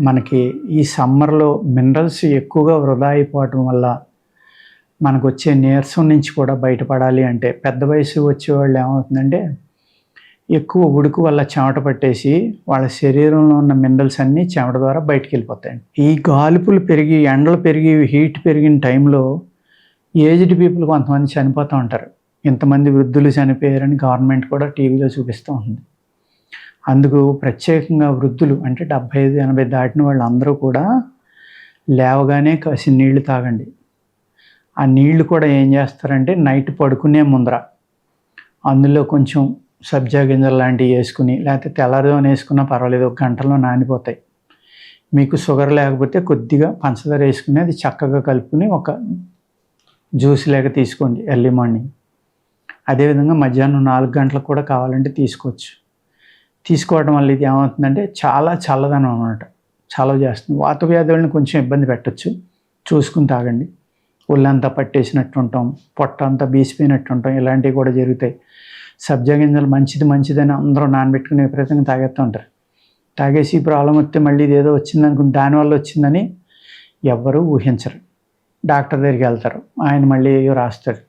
మనకి ఈ సమ్మర్‌లో మినరల్స్ ఎక్కువగా వృధా అయిపోవటం వల్ల మనకొచ్చే నీరసం నుంచి కూడా బయటపడాలి అంటే పెద్ద వయసు వచ్చేవాళ్ళు ఏమవుతుందంటే ఎక్కువ ఉడుకు వల్ల చెమట పట్టేసి వాళ్ళ శరీరంలో ఉన్న మినరల్స్ అన్నీ చెమట ద్వారా బయటికెళ్ళిపోతాయండి. ఈ గాలుపులు పెరిగి, ఎండలు పెరిగి, హీట్ పెరిగిన టైంలో ఏజ్డ్ పీపుల్ కొంతమంది చనిపోతూ ఉంటారు. ఇంతమంది వృద్ధులు చనిపోయారని గవర్నమెంట్ కూడా టీవీలో చూపిస్తూ ఉంది. అందుకు ప్రత్యేకంగా వృద్ధులు అంటే 75, 80 దాటిన వాళ్ళందరూ కూడా లేవగానే కాసిన నీళ్లు తాగండి. ఆ నీళ్లు కూడా ఏం చేస్తారంటే నైట్ పడుకునే ముందర అందులో కొంచెం సబ్జా గింజలు లాంటివి వేసుకుని, లేకపోతే తెల్లారుజామున వేసుకున్నా పర్వాలేదు, ఒక గంటలో నానిపోతాయి. మీకు షుగర్ లేకపోతే కొద్దిగా పంచదార వేసుకుని అది చక్కగా కలుపుకుని ఒక జ్యూస్ లాగా తీసుకోండి ఎర్లీ మార్నింగ్. అదేవిధంగా మధ్యాహ్నం 4 గంటలకు కూడా కావాలంటే తీసుకోవచ్చు. తీసుకోవడం వల్ల ఇది ఏమవుతుందంటే చాలా చల్లదనం అన్నమాట, చలవ చేస్తుంది. వాత వ్యాధులను కొంచెం ఇబ్బంది పెట్టచ్చు, చూసుకుని తాగండి. ఒళ్ళంతా పట్టేసినట్టు ఉంటాం, పొట్ట అంతా బీసిపోయినట్టు ఉంటాం, ఇలాంటివి కూడా జరుగుతాయి. సబ్జా గింజలు మంచిదని అందరూ నానబెట్టుకుని విపరీతంగా తాగేస్తూ ఉంటారు. తాగేసి ప్రాబ్లం వస్తే మళ్ళీ ఇదేదో వచ్చిందనుకుని దానివల్ల వచ్చిందని ఎవ్వరూ ఊహించరు. డాక్టర్ దగ్గరికి వెళ్తారు, ఆయన మళ్ళీ ఏయో రాస్తాడు.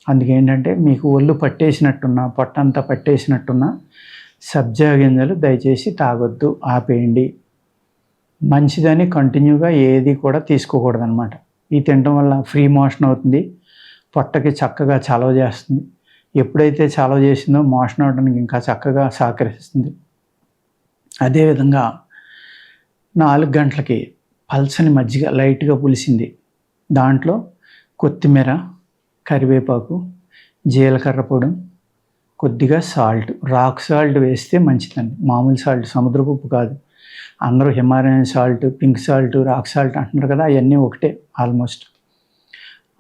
అందుకేంటంటే మీకు ఒళ్ళు పట్టేసినట్టున్నా, పొట్టంతా పట్టేసినట్టున్నా సబ్జా గింజలు దయచేసి తాగొద్దు, ఆపేయండి. మంచిదని కంటిన్యూగా ఏది కూడా తీసుకోకూడదనమాట. ఇది తినడం వల్ల ఫ్రీ మోషన్ అవుతుంది, పొట్టకి చక్కగా చలవ చేస్తుంది. ఎప్పుడైతే చలవ చేసిందో మోషన్ అవడానికి ఇంకా చక్కగా సహకరిస్తుంది. అదేవిధంగా 4 గంటలకి పల్చని మజ్జిగ లైట్గా పులిసింది, దాంట్లో కొత్తిమీర, కరివేపాకు, జీలకర్ర పొడి, కొద్దిగా సాల్ట్, రాక్ సాల్ట్ వేస్తే మంచిదండి. మామూలు సాల్ట్, సముద్రపు ఉప్పు కాదు. అందరూ Himalayan salt, pink salt, rock salt అంటున్నారు కదా, అవన్నీ ఒకటే ఆల్మోస్ట్.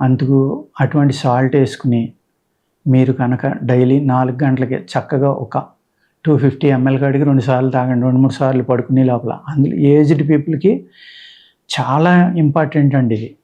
అందుకు అటువంటి సాల్ట్ వేసుకుని మీరు కనుక డైలీ 4 గంటలకి చక్కగా ఒక 250 ml కాడికి 2 సార్లు తాగండి, 2-3 సార్లు పడుకునే లోపల. అందులో ఏజ్డ్ పీపుల్కి చాలా ఇంపార్టెంట్ అండి ఇది.